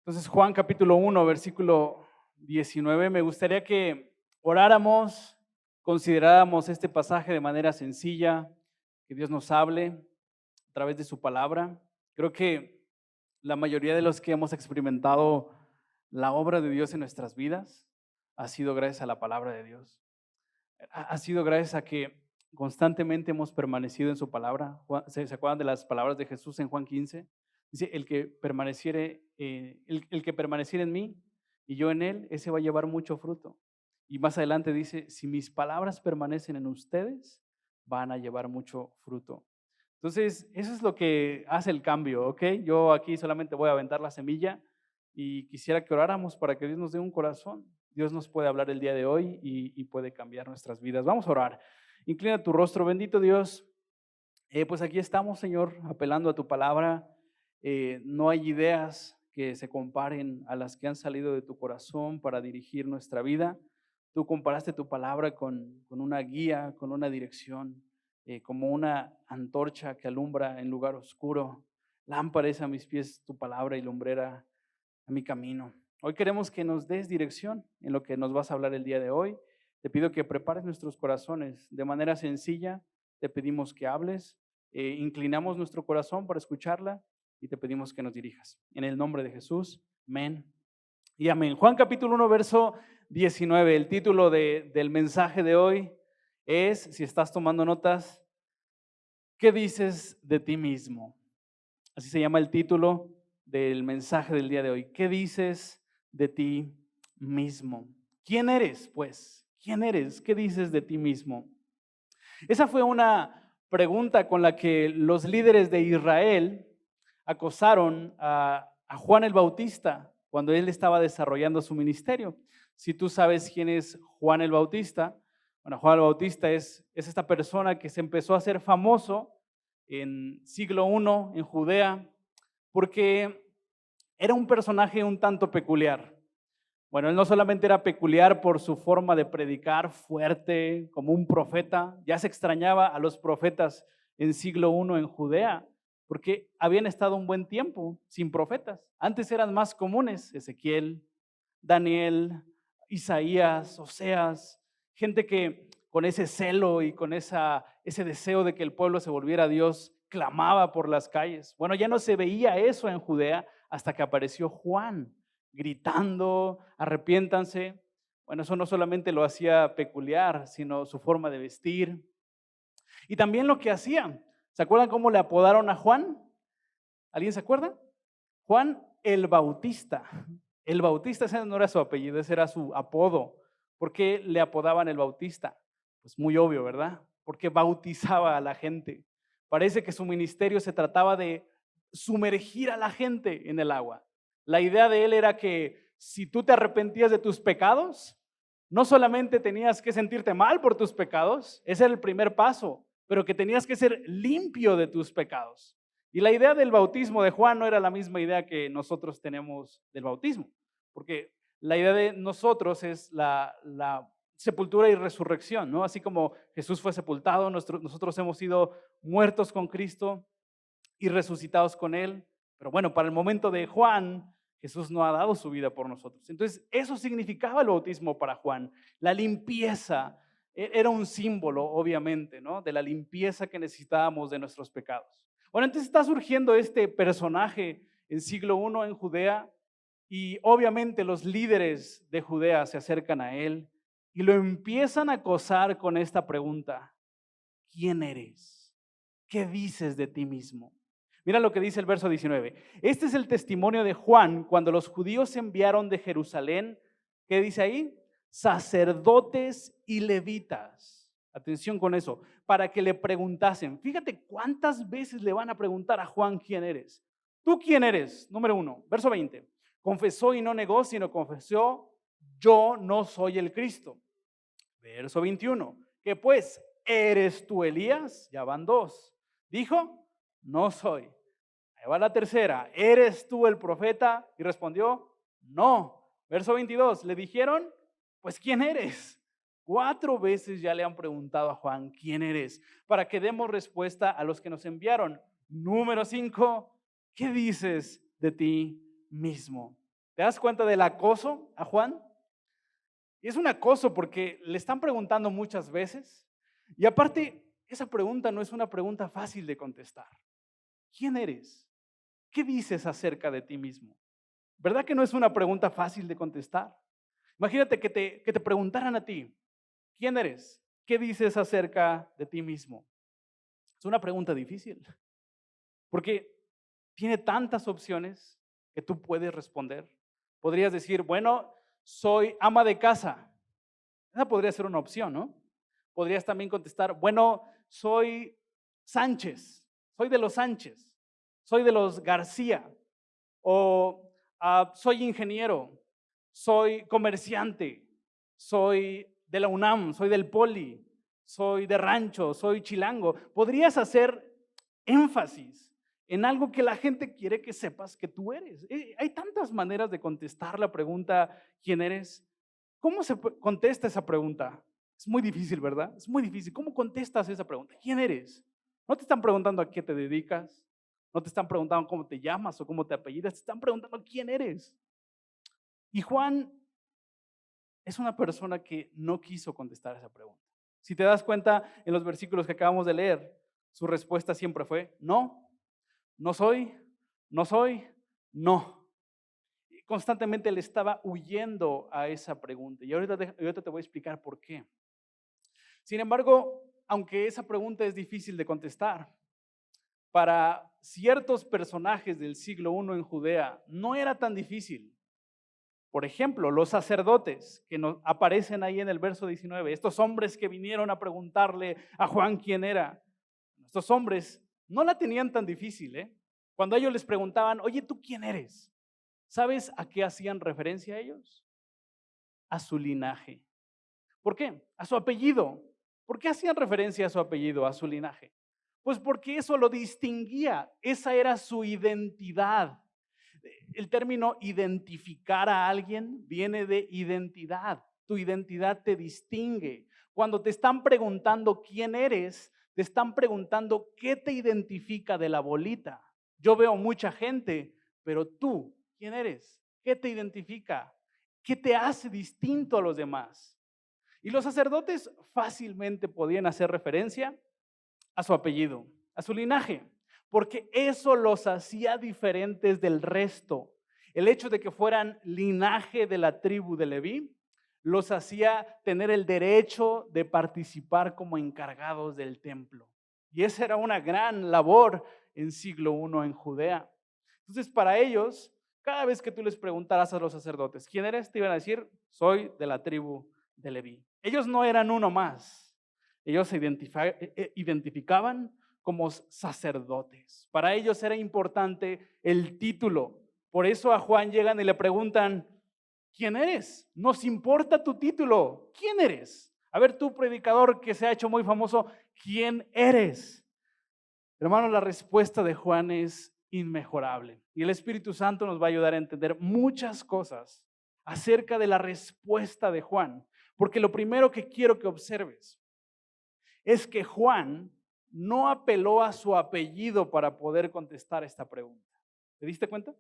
Entonces, Juan capítulo 1, versículo 19, me gustaría que oráramos, consideráramos este pasaje de manera sencilla, que Dios nos hable a través de su palabra. Creo que la mayoría de los que hemos experimentado la obra de Dios en nuestras vidas ha sido gracias a la palabra de Dios. Ha sido gracias a que constantemente hemos permanecido en su palabra. ¿Se acuerdan de las palabras de Jesús en Juan 15? Dice, el que permaneciere en mí y yo en él, ese va a llevar mucho fruto. Y más adelante dice, si mis palabras permanecen en ustedes, van a llevar mucho fruto. Entonces, eso es lo que hace el cambio, ¿ok? Yo aquí solamente voy a aventar la semilla y quisiera que oráramos para que Dios nos dé un corazón. Dios nos puede hablar el día de hoy y puede cambiar nuestras vidas. Vamos a orar. Inclina tu rostro, bendito Dios. Pues aquí estamos, Señor, apelando a tu palabra. No hay ideas que se comparen a las que han salido de tu corazón para dirigir nuestra vida. Tú comparaste tu palabra con una guía, con una dirección, como una antorcha que alumbra en lugar oscuro. Lámpara es a mis pies tu palabra y lumbrera a mi camino. Hoy queremos que nos des dirección en lo que nos vas a hablar el día de hoy. Te pido que prepares nuestros corazones de manera sencilla. Te pedimos que hables, inclinamos nuestro corazón para escucharla y te pedimos que nos dirijas. En el nombre de Jesús, amén y amén. Juan capítulo 1, verso 19. El título del mensaje de hoy es, si estás tomando notas, ¿qué dices de ti mismo? Así se llama el título del mensaje del día de hoy. ¿Qué dices de ti mismo? ¿Quién eres, pues? ¿Quién eres? ¿Qué dices de ti mismo? Esa fue una pregunta con la que los líderes de Israel acosaron a Juan el Bautista cuando él estaba desarrollando su ministerio. Si tú sabes quién es Juan el Bautista, bueno, Juan el Bautista es esta persona que se empezó a hacer famoso en siglo I en Judea, porque era un personaje un tanto peculiar. Bueno, él no solamente era peculiar por su forma de predicar fuerte, como un profeta, ya se extrañaba a los profetas en siglo I en Judea, porque habían estado un buen tiempo sin profetas. Antes eran más comunes Ezequiel, Daniel, Isaías, Oseas, gente que con ese celo y con ese deseo de que el pueblo se volviera a Dios, clamaba por las calles. Bueno, ya no se veía eso en Judea hasta que apareció Juan gritando, arrepiéntanse. Bueno, eso no solamente lo hacía peculiar, sino su forma de vestir. Y también lo que hacía. ¿Se acuerdan cómo le apodaron a Juan? ¿Alguien se acuerda? Juan el Bautista. El Bautista, ese no era su apellido, ese era su apodo. ¿Por qué le apodaban el Bautista? Pues muy obvio, ¿verdad? Porque bautizaba a la gente. Parece que su ministerio se trataba de sumergir a la gente en el agua. La idea de él era que si tú te arrepentías de tus pecados, no solamente tenías que sentirte mal por tus pecados, ese era el primer paso, pero que tenías que ser limpio de tus pecados. Y la idea del bautismo de Juan no era la misma idea que nosotros tenemos del bautismo, porque la idea de nosotros es la sepultura y resurrección, ¿no? Así como Jesús fue sepultado, nosotros hemos sido muertos con Cristo y resucitados con Él. Pero bueno, para el momento de Juan, Jesús no ha dado su vida por nosotros. Entonces, eso significaba el bautismo para Juan, la limpieza. Era un símbolo, obviamente, ¿no? De la limpieza que necesitábamos de nuestros pecados. Bueno, entonces está surgiendo este personaje en siglo I en Judea y obviamente los líderes de Judea se acercan a él y lo empiezan a acosar con esta pregunta: ¿quién eres? ¿Qué dices de ti mismo? Mira lo que dice el verso 19. Este es el testimonio de Juan cuando los judíos enviaron de Jerusalén. ¿Qué dice ahí? Sacerdotes y levitas. Atención con eso, para que le preguntasen. Fíjate cuántas veces le van a preguntar a Juan quién eres. ¿Tú quién eres? Número 1, verso 20. Confesó y no negó, sino confesó: yo no soy el Cristo. Verso 21. ¿Qué pues? ¿Eres tú Elías? Ya van dos. Dijo: no soy. Ahí va la tercera. ¿Eres tú el profeta? Y respondió: no. Verso 22. Le dijeron: pues ¿quién eres? 4 veces ya le han preguntado a Juan: ¿quién eres? Para que demos respuesta a los que nos enviaron. Número 5. ¿Qué dices de ti mismo? ¿Te das cuenta del acoso a Juan? Y es un acoso porque le están preguntando muchas veces y aparte esa pregunta no es una pregunta fácil de contestar. ¿Quién eres? ¿Qué dices acerca de ti mismo? ¿Verdad que no es una pregunta fácil de contestar? Imagínate que te preguntaran a ti, ¿quién eres? ¿Qué dices acerca de ti mismo? Es una pregunta difícil porque tiene tantas opciones que tú puedes responder. Podrías decir, bueno, soy ama de casa. Esa podría ser una opción, ¿no? Podrías también contestar, bueno, soy Sánchez, soy de los Sánchez, soy de los García, o soy ingeniero, soy comerciante, soy de la UNAM, soy del Poli, soy de rancho, soy chilango. Podrías hacer énfasis en algo que la gente quiere que sepas que tú eres. Hay tantas maneras de contestar la pregunta, ¿quién eres? ¿Cómo se contesta esa pregunta? Es muy difícil, ¿verdad? Es muy difícil. ¿Cómo contestas esa pregunta? ¿Quién eres? No te están preguntando a qué te dedicas, no te están preguntando cómo te llamas o cómo te apellidas, te están preguntando quién eres. Y Juan es una persona que no quiso contestar esa pregunta. Si te das cuenta en los versículos que acabamos de leer, su respuesta siempre fue, no, no soy, no soy, no. Y constantemente le estaba huyendo a esa pregunta. Y ahorita te voy a explicar por qué. Sin embargo, aunque esa pregunta es difícil de contestar, para ciertos personajes del siglo I en Judea no era tan difícil. Por ejemplo, los sacerdotes que nos aparecen ahí en el verso 19, estos hombres que vinieron a preguntarle a Juan quién era, estos hombres no la tenían tan difícil, ¿eh? Cuando ellos les preguntaban, oye, ¿tú quién eres? ¿Sabes a qué hacían referencia ellos? A su linaje. ¿Por qué? A su apellido. ¿Por qué hacían referencia a su apellido, a su linaje? Pues porque eso lo distinguía, esa era su identidad. El término identificar a alguien viene de identidad. Tu identidad te distingue. Cuando te están preguntando quién eres, te están preguntando qué te identifica de la bolita. Yo veo mucha gente, pero tú, ¿quién eres? ¿Qué te identifica? ¿Qué te hace distinto a los demás? Y los sacerdotes fácilmente podían hacer referencia a su apellido, a su linaje, porque eso los hacía diferentes del resto. El hecho de que fueran linaje de la tribu de Leví los hacía tener el derecho de participar como encargados del templo. Y esa era una gran labor en siglo I en Judea. Entonces, para ellos, cada vez que tú les preguntaras a los sacerdotes, ¿quién eres? Te iban a decir, soy de la tribu de Leví. Ellos no eran uno más. Ellos se identificaban como sacerdotes. Para ellos era importante el título. Por eso a Juan llegan y le preguntan, ¿quién eres? Nos importa tu título. ¿Quién eres? A ver, tú predicador que se ha hecho muy famoso, ¿quién eres? Hermanos, la respuesta de Juan es inmejorable. Y el Espíritu Santo nos va a ayudar a entender muchas cosas acerca de la respuesta de Juan. Porque lo primero que quiero que observes es que Juan no apeló a su apellido para poder contestar esta pregunta. ¿Te diste cuenta?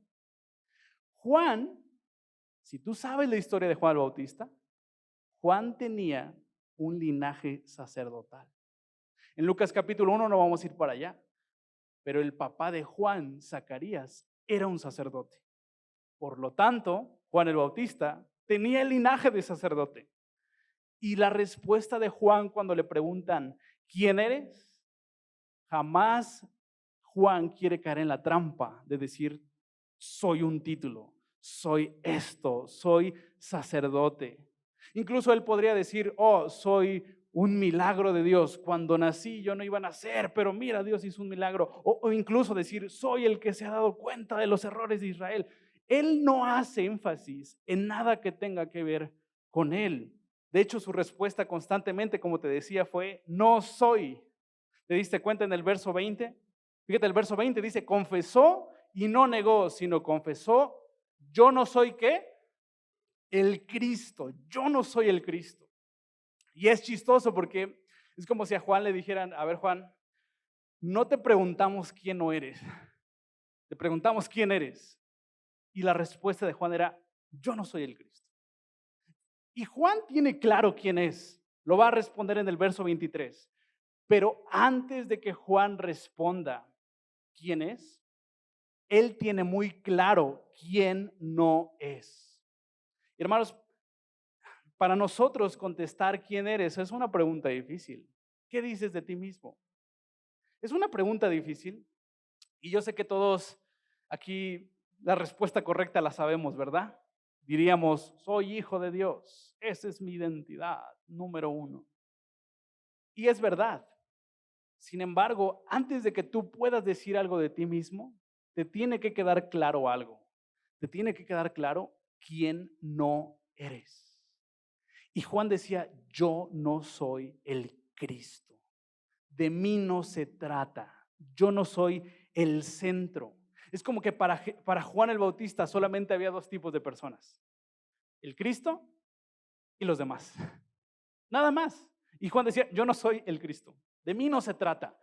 Juan, si tú sabes la historia de Juan el Bautista, Juan tenía un linaje sacerdotal. En Lucas capítulo 1 no vamos a ir para allá, pero el papá de Juan, Zacarías, era un sacerdote. Por lo tanto, Juan el Bautista tenía el linaje de sacerdote. Y la respuesta de Juan cuando le preguntan, ¿quién eres? Jamás Juan quiere caer en la trampa de decir, soy un título, soy esto, soy sacerdote. Incluso él podría decir, oh, soy un milagro de Dios. Cuando nací yo no iba a nacer, pero mira, Dios hizo un milagro. O incluso decir, soy el que se ha dado cuenta de los errores de Israel. Él no hace énfasis en nada que tenga que ver con él. De hecho, su respuesta constantemente, como te decía, fue, no soy. ¿Te diste cuenta en el verso 20? Fíjate, el verso 20 dice, confesó y no negó, sino confesó, yo no soy ¿qué? El Cristo, yo no soy el Cristo. Y es chistoso porque es como si a Juan le dijeran, a ver Juan, no te preguntamos quién no eres, te preguntamos quién eres. Y la respuesta de Juan era, yo no soy el Cristo. Y Juan tiene claro quién es. Lo va a responder en el verso 23. Pero antes de que Juan responda quién es, él tiene muy claro quién no es. Hermanos, para nosotros contestar quién eres es una pregunta difícil. ¿Qué dices de ti mismo? Es una pregunta difícil y yo sé que todos aquí la respuesta correcta la sabemos, ¿verdad? Diríamos, soy hijo de Dios. Esa es mi identidad, número uno. Y es verdad. Sin embargo, antes de que tú puedas decir algo de ti mismo, te tiene que quedar claro algo. Te tiene que quedar claro quién no eres. Y Juan decía, yo no soy el Cristo. De mí no se trata. Yo no soy el centro. Es como que para Juan el Bautista solamente había dos tipos de personas. El Cristo y los demás. Nada más. Y Juan decía, yo no soy el Cristo. De mí no se trata.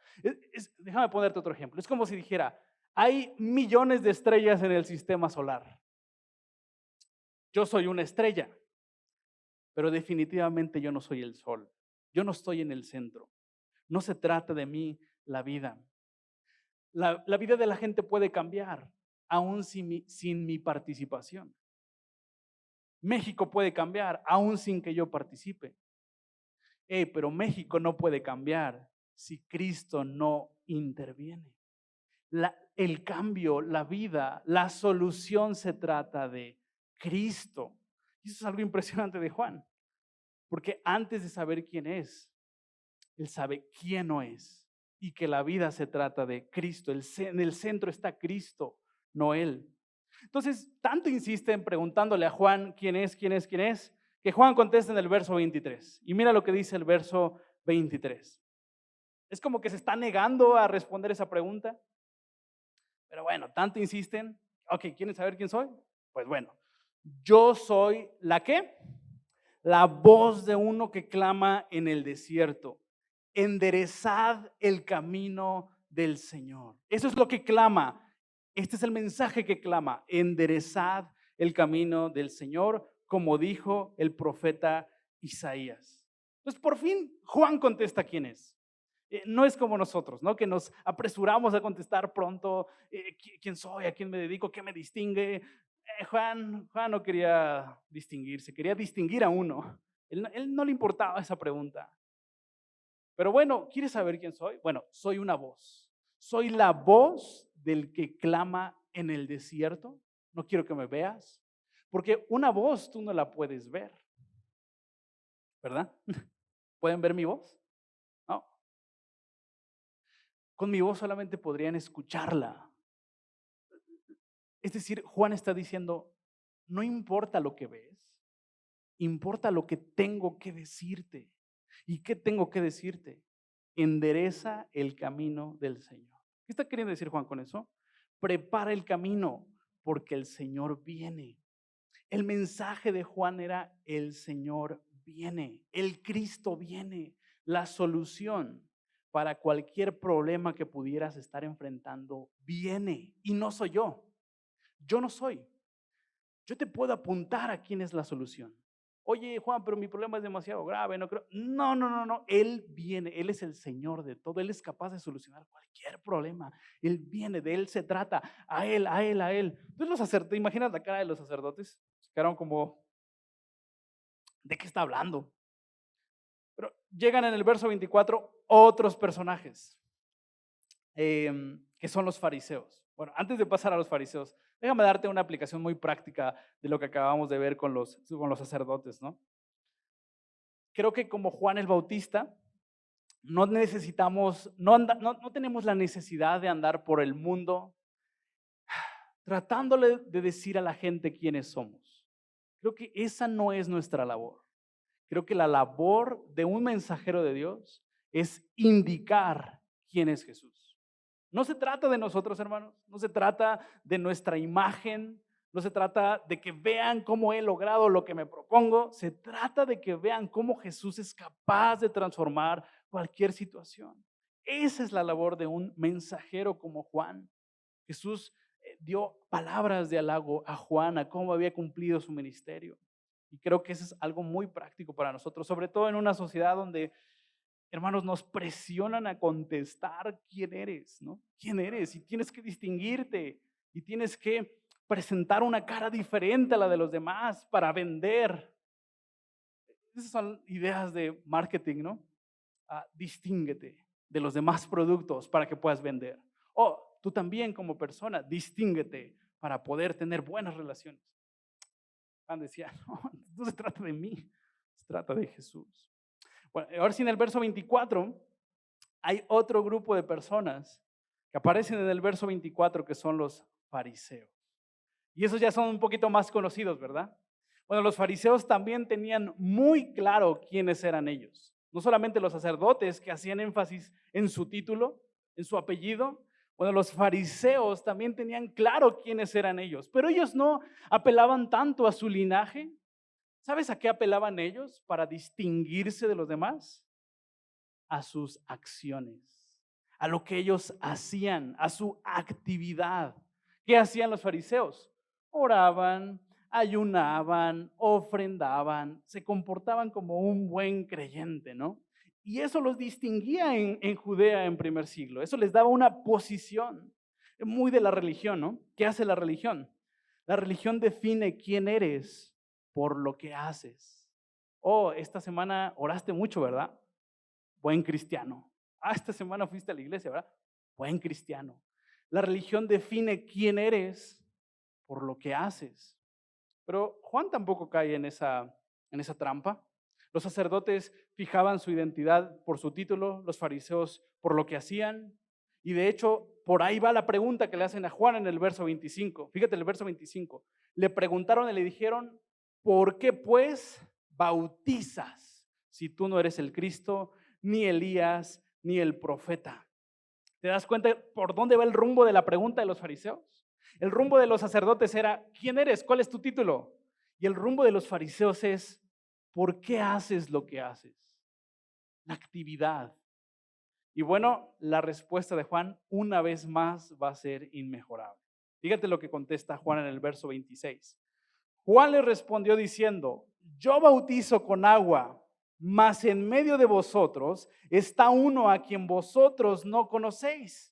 Déjame ponerte otro ejemplo. Es como si dijera, hay millones de estrellas en el sistema solar. Yo soy una estrella, pero definitivamente yo no soy el sol. Yo no estoy en el centro. No se trata de mí la vida. La vida de la gente puede cambiar, aún sin mi participación. México puede cambiar, aún sin que yo participe. Pero México no puede cambiar si Cristo no interviene. El cambio, la vida, la solución se trata de Cristo. Y eso es algo impresionante de Juan, porque antes de saber quién es, él sabe quién no es y que la vida se trata de Cristo. En el centro está Cristo, no él. Entonces, tanto insiste en preguntándole a Juan quién es, que Juan contesta en el verso 23. Y mira lo que dice el verso 23. Es como que se está negando a responder esa pregunta. Pero bueno, tanto insisten. Ok, ¿quieren saber quién soy? Pues bueno, yo soy ¿la qué? La voz de uno que clama en el desierto. Enderezad el camino del Señor. Eso es lo que clama. Este es el mensaje que clama. Enderezad el camino del Señor, como dijo el profeta Isaías. Entonces, por fin, Juan contesta quién es. No es como nosotros, ¿no? Que nos apresuramos a contestar pronto quién soy, a quién me dedico, qué me distingue. Juan no quería distinguirse, quería distinguir a uno. Él no le importaba esa pregunta. Pero bueno, ¿quieres saber quién soy? Bueno, soy una voz. Soy la voz del que clama en el desierto. No quiero que me veas, porque una voz tú no la puedes ver, ¿verdad? ¿Pueden ver mi voz? No. Con mi voz solamente podrían escucharla. Es decir, Juan está diciendo, no importa lo que ves, importa lo que tengo que decirte. ¿Y qué tengo que decirte? Endereza el camino del Señor. ¿Qué está queriendo decir Juan con eso? Prepara el camino porque el Señor viene. El mensaje de Juan era el Señor viene, el Cristo viene, la solución para cualquier problema que pudieras estar enfrentando viene y no soy yo. Yo no soy. Yo te puedo apuntar a quién es la solución. Oye, Juan, pero mi problema es demasiado grave, no creo. No. Él viene, Él es el Señor de todo. Él es capaz de solucionar cualquier problema. Él viene, de Él se trata. A Él. Entonces los sacerdotes, imaginas la cara de los sacerdotes. Se quedaron como, ¿de qué está hablando? Pero llegan en el verso 24 otros personajes, que son los fariseos. Bueno, antes de pasar a los fariseos, déjame darte una aplicación muy práctica de lo que acabamos de ver con los sacerdotes, ¿no? Creo que como Juan el Bautista, no tenemos la necesidad de andar por el mundo tratándole de decir a la gente quiénes somos. Creo que esa no es nuestra labor. Creo que la labor de un mensajero de Dios es indicar quién es Jesús. No se trata de nosotros, hermanos, no se trata de nuestra imagen, no se trata de que vean cómo he logrado lo que me propongo, se trata de que vean cómo Jesús es capaz de transformar cualquier situación. Esa es la labor de un mensajero como Juan. Jesús dio palabras de halago a Juan, a cómo había cumplido su ministerio. Y creo que eso es algo muy práctico para nosotros, sobre todo en una sociedad donde, hermanos, nos presionan a contestar quién eres, ¿no? ¿Quién eres? Y tienes que distinguirte y tienes que presentar una cara diferente a la de los demás para vender. Esas son ideas de marketing, ¿no? Distínguete de los demás productos para que puedas vender. O tú también como persona, distínguete para poder tener buenas relaciones. Juan decía, no se trata de mí, se trata de Jesús. Bueno, ahora sí, en el verso 24 hay otro grupo de personas que aparecen en el verso 24 que son los fariseos. Y esos ya son un poquito más conocidos, ¿verdad? Bueno, los fariseos también tenían muy claro quiénes eran ellos. No solamente los sacerdotes que hacían énfasis en su título, en su apellido. Bueno, los fariseos también tenían claro quiénes eran ellos, pero ellos no apelaban tanto a su linaje. ¿Sabes a qué apelaban ellos para distinguirse de los demás? A sus acciones, a lo que ellos hacían, a su actividad. ¿Qué hacían los fariseos? Oraban, ayunaban, ofrendaban, se comportaban como un buen creyente, ¿no? Y eso los distinguía en Judea en primer siglo. Eso les daba una posición muy de la religión, ¿no? ¿Qué hace la religión? La religión define quién eres por lo que haces. Oh, esta semana oraste mucho, ¿verdad? Buen cristiano. Esta semana fuiste a la iglesia, ¿verdad? Buen cristiano. La religión define quién eres por lo que haces. Pero Juan tampoco cae en esa trampa. Los sacerdotes fijaban su identidad por su título, los fariseos por lo que hacían. Y de hecho, por ahí va la pregunta que le hacen a Juan en el verso 25. Fíjate el verso 25. Le preguntaron y le dijeron, ¿por qué pues bautizas si tú no eres el Cristo, ni Elías, ni el profeta? ¿Te das cuenta por dónde va el rumbo de la pregunta de los fariseos? El rumbo de los sacerdotes era, ¿quién eres? ¿Cuál es tu título? Y el rumbo de los fariseos es, ¿por qué haces lo que haces? La actividad. Y bueno, la respuesta de Juan una vez más va a ser inmejorable. Fíjate lo que contesta Juan en el verso 26. Juan le respondió diciendo, yo bautizo con agua, mas en medio de vosotros está uno a quien vosotros no conocéis.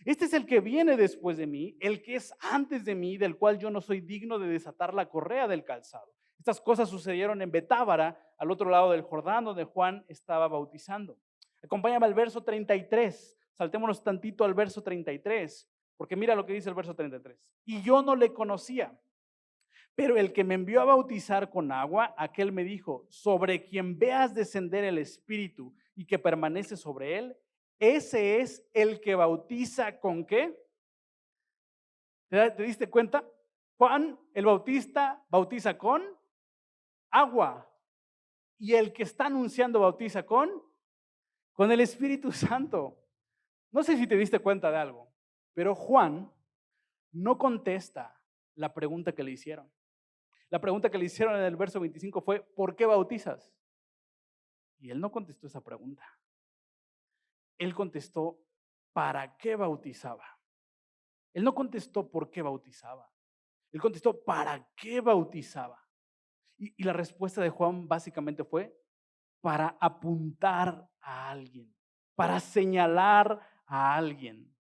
Este es el que viene después de mí, el que es antes de mí, del cual yo no soy digno de desatar la correa del calzado. Estas cosas sucedieron en Betábara, al otro lado del Jordán, donde Juan estaba bautizando. Acompáñame al verso 33. Saltémonos tantito al verso 33, porque mira lo que dice el verso 33. Y yo no le conocía. Pero el que me envió a bautizar con agua, aquel me dijo, sobre quien veas descender el Espíritu y que permanece sobre él, ese es el que bautiza ¿con qué? ¿Te diste cuenta? Juan el Bautista bautiza con agua y el que está anunciando bautiza con el Espíritu Santo. No sé si te diste cuenta de algo, pero Juan no contesta la pregunta que le hicieron. La pregunta que le hicieron en el verso 25 fue, ¿por qué bautizas? Y él no contestó esa pregunta. Él contestó, ¿para qué bautizaba? Él no contestó por qué bautizaba. Él contestó, ¿para qué bautizaba? Y la respuesta de Juan básicamente fue, para apuntar a alguien, para señalar a alguien.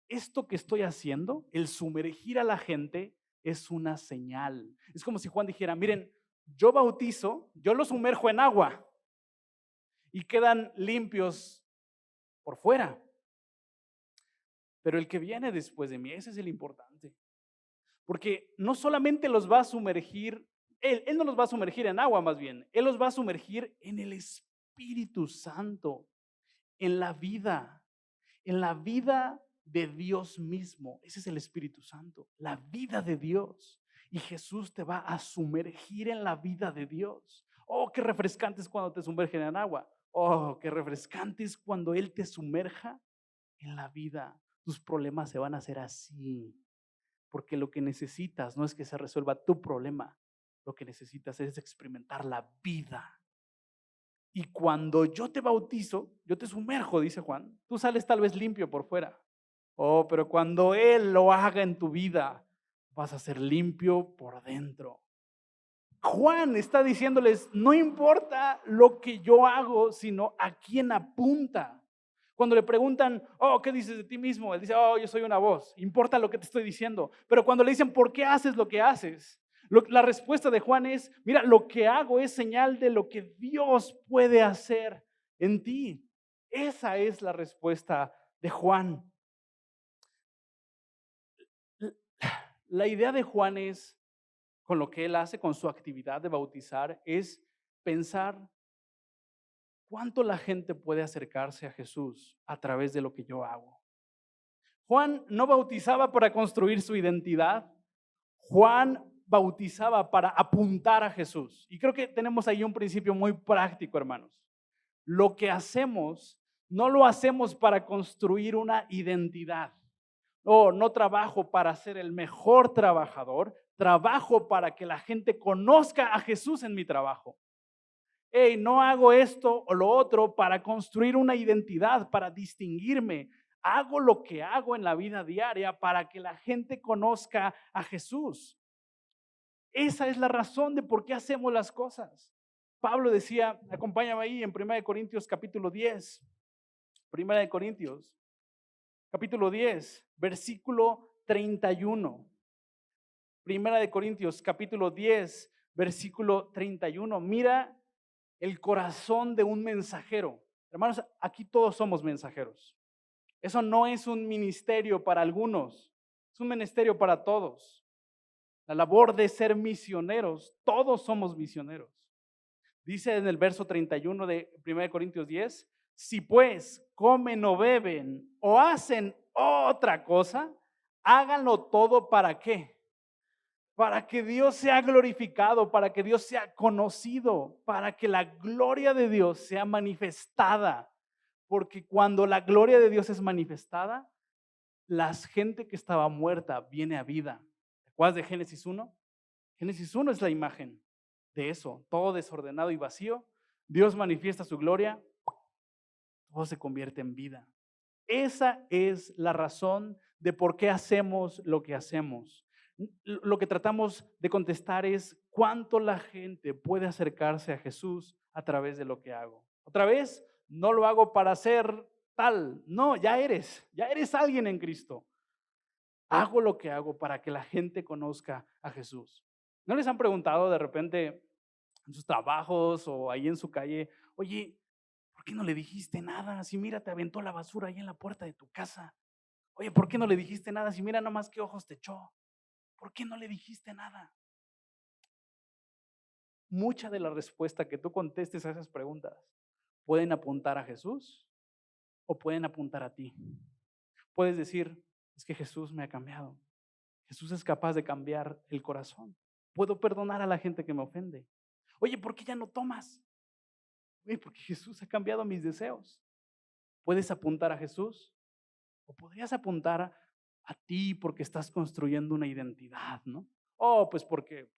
Esto que estoy haciendo, el sumergir a la gente, es una señal. Es como si Juan dijera, miren, yo bautizo, yo los sumerjo en agua y quedan limpios por fuera. Pero el que viene después de mí, ese es el importante. Porque no solamente los va a sumergir, él no los va a sumergir en agua más bien, Él los va a sumergir en el Espíritu Santo, en la vida de Dios mismo. Ese es el Espíritu Santo, la vida de Dios. Y Jesús te va a sumergir en la vida de Dios. Oh, qué refrescante es cuando te sumergen en agua. Oh, qué refrescante es cuando Él te sumerja en la vida. Tus problemas se van a hacer así. Porque lo que necesitas no es que se resuelva tu problema. Lo que necesitas es experimentar la vida. Y cuando yo te bautizo, yo te sumerjo, dice Juan. Tú sales tal vez limpio por fuera. Oh, pero cuando Él lo haga en tu vida, vas a ser limpio por dentro. Juan está diciéndoles, no importa lo que yo hago, sino a quién apunta. Cuando le preguntan, oh, ¿qué dices de ti mismo? Él dice, oh, yo soy una voz, importa lo que te estoy diciendo. Pero cuando le dicen, ¿por qué haces lo que haces? La respuesta de Juan es, mira, lo que hago es señal de lo que Dios puede hacer en ti. Esa es la respuesta de Juan. La idea de Juan es, con lo que él hace, con su actividad de bautizar, es pensar cuánto la gente puede acercarse a Jesús a través de lo que yo hago. Juan no bautizaba para construir su identidad. Juan bautizaba para apuntar a Jesús. Y creo que tenemos ahí un principio muy práctico, hermanos. Lo que hacemos, no lo hacemos para construir una identidad. No trabajo para ser el mejor trabajador, trabajo para que la gente conozca a Jesús en mi trabajo. Hey, no hago esto o lo otro para construir una identidad, para distinguirme. Hago lo que hago en la vida diaria para que la gente conozca a Jesús. Esa es la razón de por qué hacemos las cosas. Pablo decía, acompáñame ahí en 1 Corintios capítulo 10. 1 Corintios capítulo 10, versículo 31. 1 Corintios capítulo 10, versículo 31. Mira el corazón de un mensajero. Hermanos, aquí todos somos mensajeros. Eso no es un ministerio para algunos, es un ministerio para todos. La labor de ser misioneros, todos somos misioneros. Dice en el verso 31 de 1 Corintios 10, si pues comen o beben o hacen otra cosa, háganlo todo ¿para qué? Para que Dios sea glorificado, para que Dios sea conocido, para que la gloria de Dios sea manifestada. Porque cuando la gloria de Dios es manifestada, la gente que estaba muerta viene a vida. ¿Te acuerdas de Génesis 1? Génesis 1 es la imagen de eso, todo desordenado y vacío. Dios manifiesta su gloria, todo se convierte en vida. Esa es la razón de por qué hacemos lo que hacemos. Lo que tratamos de contestar es cuánto la gente puede acercarse a Jesús a través de lo que hago. Otra vez, no lo hago para ser tal. No, ya eres alguien en Cristo. Hago lo que hago para que la gente conozca a Jesús. ¿No les han preguntado de repente en sus trabajos o ahí en su calle, oye, ¿por qué no le dijiste nada? Si mira, te aventó la basura ahí en la puerta de tu casa. Oye, ¿por qué no le dijiste nada? Si mira nomás qué ojos te echó. ¿Por qué no le dijiste nada? Mucha de la respuesta que tú contestes a esas preguntas pueden apuntar a Jesús o pueden apuntar a ti. Puedes decir, es que Jesús me ha cambiado. Jesús es capaz de cambiar el corazón. Puedo perdonar a la gente que me ofende. Oye, ¿por qué ya no tomas? Oye, porque Jesús ha cambiado mis deseos. Puedes apuntar a Jesús o podrías apuntar a ti porque estás construyendo una identidad, ¿no? Oh, pues porque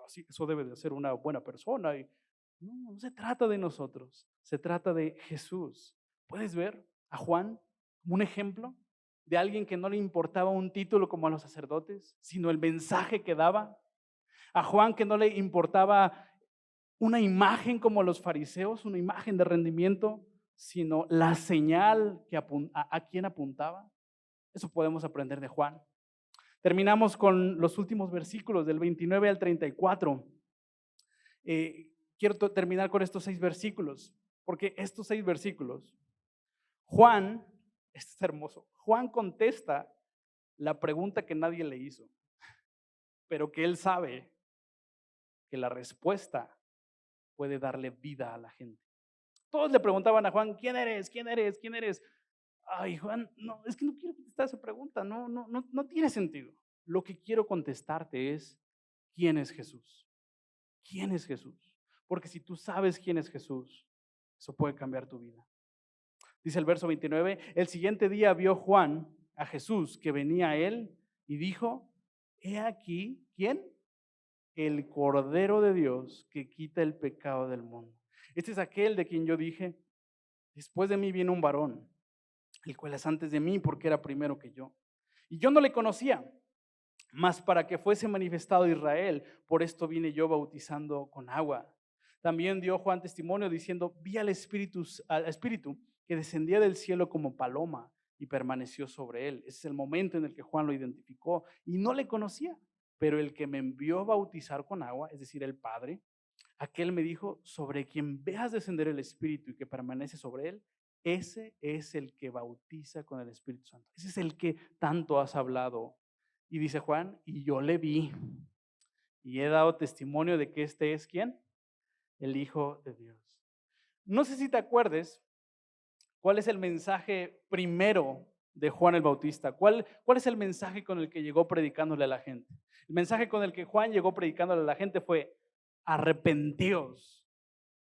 así, eso debe de ser una buena persona. Y no se trata de nosotros, se trata de Jesús. ¿Puedes ver a Juan como un ejemplo de alguien que no le importaba un título como a los sacerdotes, sino el mensaje que daba? A Juan que no le importaba una imagen como los fariseos, una imagen de rendimiento, sino la señal que a quien apuntaba. Eso podemos aprender de Juan. Terminamos con los últimos versículos del 29 al 34. Quiero terminar con estos 6 versículos, porque estos 6 versículos, Juan, esto es hermoso, Juan contesta la pregunta que nadie le hizo, pero que él sabe que la respuesta puede darle vida a la gente. Todos le preguntaban a Juan, ¿quién eres? ¿Quién eres? ¿Quién eres? Ay, Juan, no, es que no quiero contestar esa pregunta, no tiene sentido. Lo que quiero contestarte es, ¿quién es Jesús? ¿Quién es Jesús? Porque si tú sabes quién es Jesús, eso puede cambiar tu vida. Dice el verso 29, el siguiente día vio Juan a Jesús que venía a él y dijo, he aquí, ¿quién? El Cordero de Dios que quita el pecado del mundo. Este es aquel de quien yo dije, después de mí viene un varón el cual es antes de mí, porque era primero que yo. Y yo no le conocía, mas para que fuese manifestado Israel, por esto vine yo bautizando con agua. También dio Juan testimonio diciendo, vi al Espíritu que descendía del cielo como paloma y permaneció sobre él. Ese es el momento en el que Juan lo identificó y no le conocía, pero el que me envió a bautizar con agua, es decir, el Padre, aquel me dijo, sobre quien veas descender el Espíritu y que permanece sobre él, ese es el que bautiza con el Espíritu Santo. Ese es el que tanto has hablado. Y dice Juan, y yo le vi y he dado testimonio de que este es ¿quién? El Hijo de Dios. No sé si te acuerdes cuál es el mensaje primero de Juan el Bautista. ¿Cuál es el mensaje con el que llegó predicándole a la gente? El mensaje con el que Juan llegó predicándole a la gente fue, arrepentíos.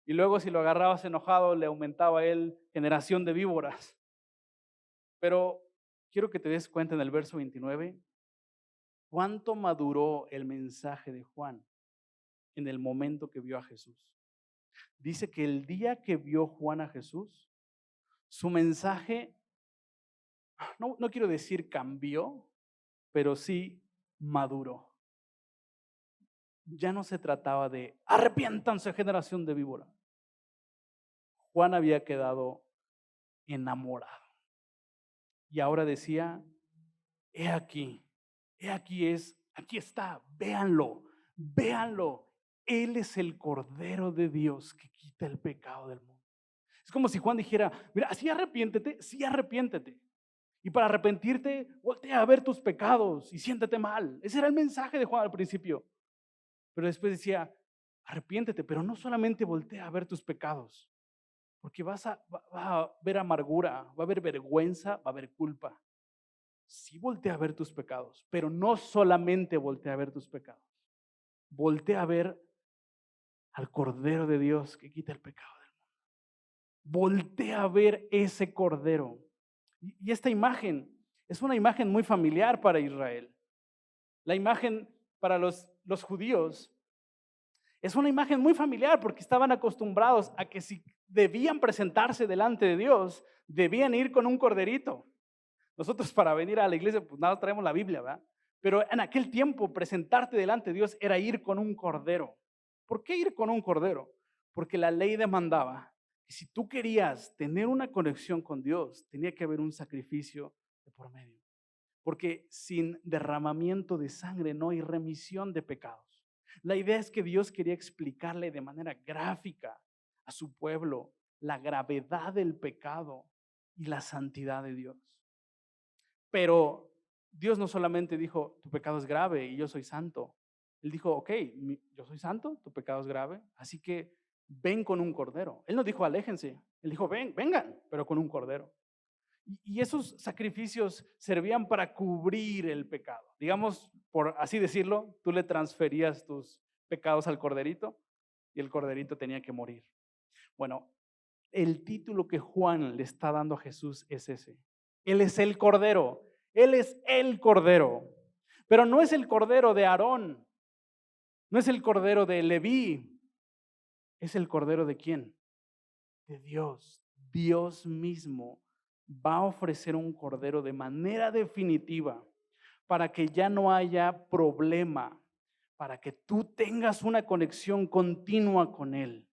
Y luego si lo agarrabas enojado, le aumentaba a él generación de víboras. Pero quiero que te des cuenta en el verso 29, cuánto maduró el mensaje de Juan en el momento que vio a Jesús. Dice que el día que vio Juan a Jesús, su mensaje, no quiero decir cambió, pero sí maduró. Ya no se trataba de arrepiéntanse, generación de víbora. Juan había quedado enamorado. Y ahora decía, he aquí aquí está, véanlo, véanlo. Él es el Cordero de Dios que quita el pecado del mundo. Es como si Juan dijera, mira, sí arrepiéntete. Y para arrepentirte, voltea a ver tus pecados y siéntete mal. Ese era el mensaje de Juan al principio. Pero después decía, arrepiéntete, pero no solamente voltea a ver tus pecados, porque va a ver amargura, va a haber vergüenza, va a haber culpa. Sí voltea a ver tus pecados, pero no solamente voltea a ver tus pecados. Voltea a ver al Cordero de Dios que quita el pecado del mundo. Voltea a ver ese Cordero. Y esta imagen es una imagen muy familiar para Israel. La imagen para los judíos es una imagen muy familiar porque estaban acostumbrados a que si debían presentarse delante de Dios, debían ir con un corderito. Nosotros para venir a la iglesia, pues nada, traemos la Biblia, ¿verdad? Pero en aquel tiempo presentarte delante de Dios era ir con un cordero. ¿Por qué ir con un cordero? Porque la ley demandaba que si tú querías tener una conexión con Dios, tenía que haber un sacrificio de por medio. Porque sin derramamiento de sangre no hay remisión de pecados. La idea es que Dios quería explicarle de manera gráfica a su pueblo la gravedad del pecado y la santidad de Dios. Pero Dios no solamente dijo, tu pecado es grave y yo soy santo. Él dijo, ok, yo soy santo, tu pecado es grave, así que ven con un cordero. Él no dijo, aléjense. Él dijo, vengan, pero con un cordero. Y esos sacrificios servían para cubrir el pecado. Digamos, por así decirlo, tú le transferías tus pecados al corderito y el corderito tenía que morir. Bueno, el título que Juan le está dando a Jesús es ese. Él es el Cordero. Él es el Cordero. Pero no es el Cordero de Aarón. No es el Cordero de Leví. Es el Cordero de ¿quién? De Dios. Dios mismo va a ofrecer un Cordero de manera definitiva para que ya no haya problema, para que tú tengas una conexión continua con Él.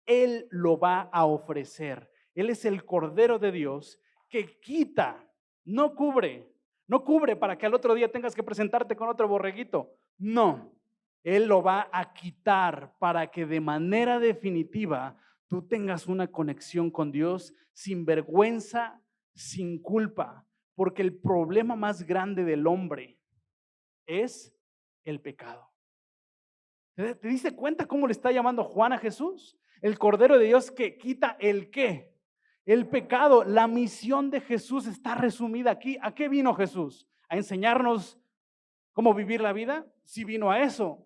Él lo va a ofrecer. Él es el Cordero de Dios que quita, no cubre para que al otro día tengas que presentarte con otro borreguito. No, Él lo va a quitar para que de manera definitiva tú tengas una conexión con Dios sin vergüenza, sin culpa, porque el problema más grande del hombre es el pecado. ¿Te diste cuenta cómo le está llamando Juan a Jesús? El Cordero de Dios que quita el ¿qué? El pecado. La misión de Jesús está resumida aquí. ¿A qué vino Jesús? ¿A enseñarnos cómo vivir la vida? Sí vino a eso.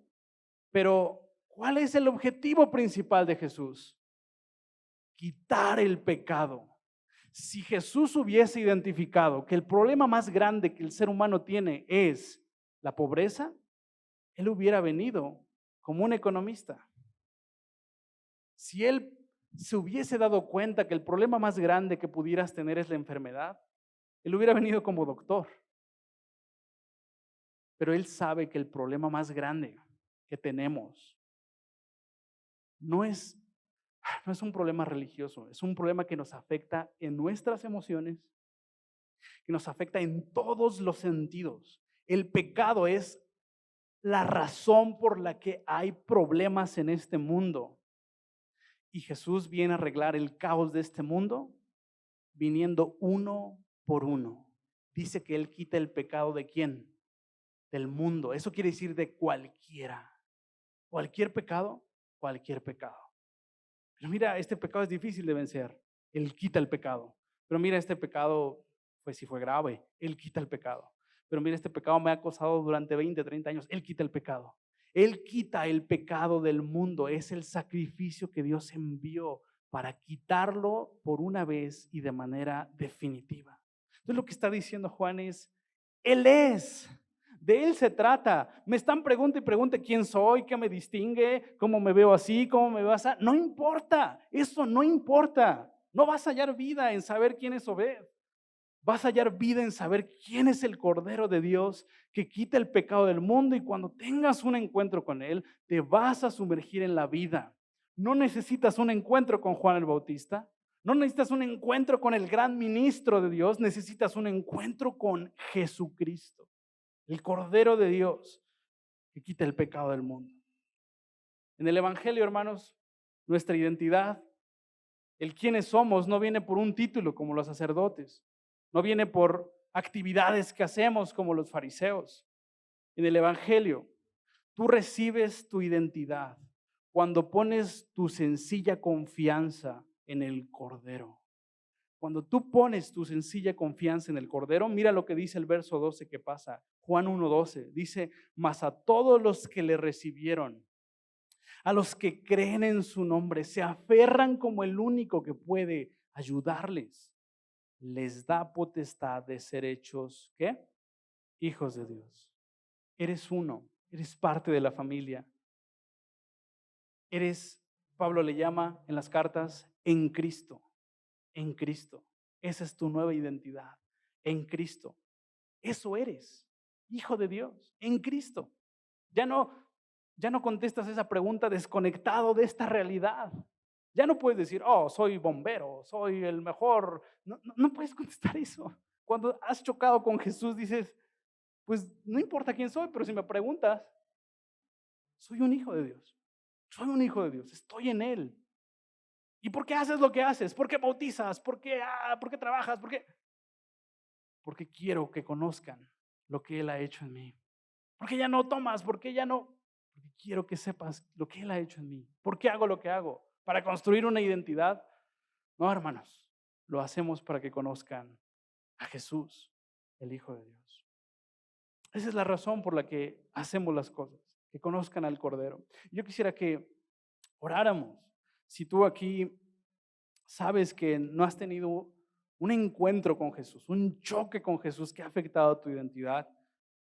Pero ¿cuál es el objetivo principal de Jesús? Quitar el pecado. Si Jesús hubiese identificado que el problema más grande que el ser humano tiene es la pobreza, Él hubiera venido como un economista. Si Él se hubiese dado cuenta que el problema más grande que pudieras tener es la enfermedad, Él hubiera venido como doctor, pero Él sabe que el problema más grande que tenemos no es, no es un problema religioso, es un problema que nos afecta en nuestras emociones, que nos afecta en todos los sentidos. El pecado es la razón por la que hay problemas en este mundo. Y Jesús viene a arreglar el caos de este mundo viniendo uno por uno. Dice que Él quita el pecado ¿de quién? Del mundo. Eso quiere decir de cualquiera. Cualquier pecado, cualquier pecado. Pero mira, este pecado es difícil de vencer. Él quita el pecado. Pero mira, este pecado, pues si fue grave, Él quita el pecado. Pero mira, este pecado me ha acosado durante 20, 30 años. Él quita el pecado. Él quita el pecado del mundo. Es el sacrificio que Dios envió para quitarlo por una vez y de manera definitiva. Entonces lo que está diciendo Juan es, Él es. De Él se trata. Me están preguntando y pregunte quién soy, qué me distingue, cómo me veo así, cómo me veo así. No importa, eso no importa. No vas a hallar vida en saber quién es Obed. Vas a hallar vida en saber quién es el Cordero de Dios que quita el pecado del mundo, y cuando tengas un encuentro con Él, te vas a sumergir en la vida. No necesitas un encuentro con Juan el Bautista. No necesitas un encuentro con el gran ministro de Dios. Necesitas un encuentro con Jesucristo, el Cordero de Dios que quita el pecado del mundo. En el Evangelio, hermanos, nuestra identidad, el quiénes somos, no viene por un título como los sacerdotes, no viene por actividades que hacemos como los fariseos. En el Evangelio, tú recibes tu identidad cuando pones tu sencilla confianza en el Cordero. Cuando tú pones tu sencilla confianza en el Cordero, mira lo que dice el verso 12 que pasa. Juan 1:12 dice, mas a todos los que le recibieron, a los que creen en su nombre, se aferran como el único que puede ayudarles, les da potestad de ser hechos, ¿qué? Hijos de Dios. Eres uno, eres parte de la familia. Eres, Pablo le llama en las cartas, en Cristo, en Cristo. Esa es tu nueva identidad, en Cristo. Eso eres, hijo de Dios, en Cristo. Ya no contestas esa pregunta desconectado de esta realidad. Ya no puedes decir, oh, soy bombero, soy el mejor. No puedes contestar eso. Cuando has chocado con Jesús, dices, pues no importa quién soy, pero si me preguntas, soy un hijo de Dios. Soy un hijo de Dios, estoy en Él. ¿Y por qué haces lo que haces? ¿Por qué bautizas? ¿Por qué trabajas? ¿Por qué? Porque quiero que conozcan lo que Él ha hecho en mí. ¿Por qué ya no tomas? ¿Por qué ya no? Porque quiero que sepas lo que Él ha hecho en mí. ¿Por qué hago lo que hago? ¿Para construir una identidad? No, hermanos, lo hacemos para que conozcan a Jesús, el Hijo de Dios. Esa es la razón por la que hacemos las cosas, que conozcan al Cordero. Yo quisiera que oráramos. Si tú aquí sabes que no has tenido un encuentro con Jesús, un choque con Jesús que ha afectado tu identidad,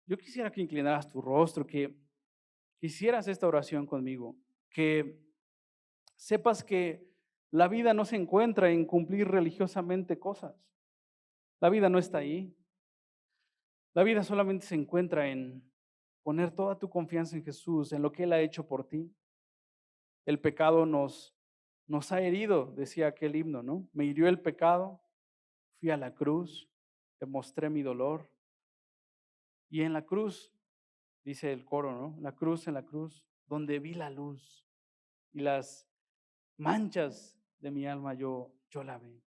yo quisiera que inclinaras tu rostro, que hicieras esta oración conmigo, que sepas que la vida no se encuentra en cumplir religiosamente cosas. La vida no está ahí. La vida solamente se encuentra en poner toda tu confianza en Jesús, en lo que Él ha hecho por ti. El pecado nos ha herido, decía aquel himno, ¿no? Me hirió el pecado, fui a la cruz, te mostré mi dolor. Y en la cruz, dice el coro, ¿no? En la cruz, donde vi la luz y las manchas de mi alma yo la vi.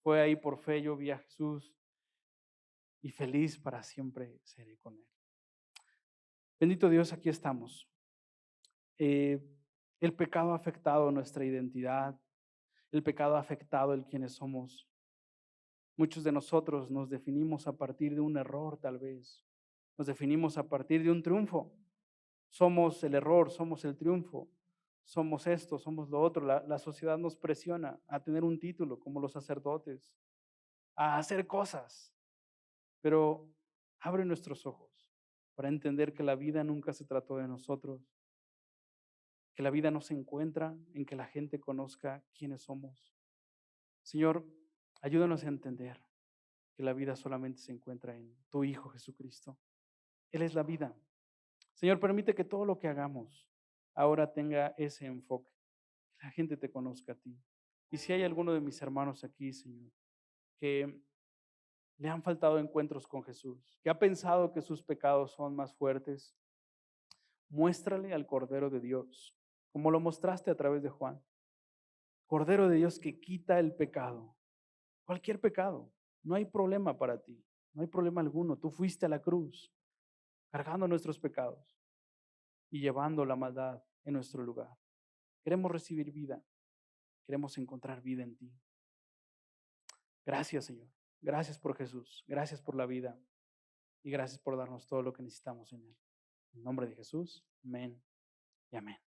Fue ahí por fe, yo vi a Jesús y feliz para siempre seré con Él. Bendito Dios, aquí estamos. Eh, el pecado ha afectado nuestra identidad, el pecado ha afectado el quienes somos. Muchos de nosotros nos definimos a partir de un error, tal vez. Nos definimos a partir de un triunfo. Somos el error, somos el triunfo, somos esto, somos lo otro. La sociedad nos presiona a tener un título como los sacerdotes, a hacer cosas, pero abre nuestros ojos para entender que la vida nunca se trató de nosotros, que la vida no se encuentra en que la gente conozca quiénes somos. Señor, ayúdanos a entender que la vida solamente se encuentra en tu Hijo Jesucristo. Él es la vida. Señor, permite que todo lo que hagamos ahora tenga ese enfoque, que la gente te conozca a ti. Y si hay alguno de mis hermanos aquí, Señor, que le han faltado encuentros con Jesús, que ha pensado que sus pecados son más fuertes, muéstrale al Cordero de Dios, como lo mostraste a través de Juan. Cordero de Dios que quita el pecado, cualquier pecado. No hay problema para ti, no hay problema alguno. Tú fuiste a la cruz cargando nuestros pecados y llevando la maldad en nuestro lugar. Queremos recibir vida, queremos encontrar vida en ti. Gracias, Señor. Gracias por Jesús, gracias por la vida y gracias por darnos todo lo que necesitamos en Él. En nombre de Jesús, amén y amén.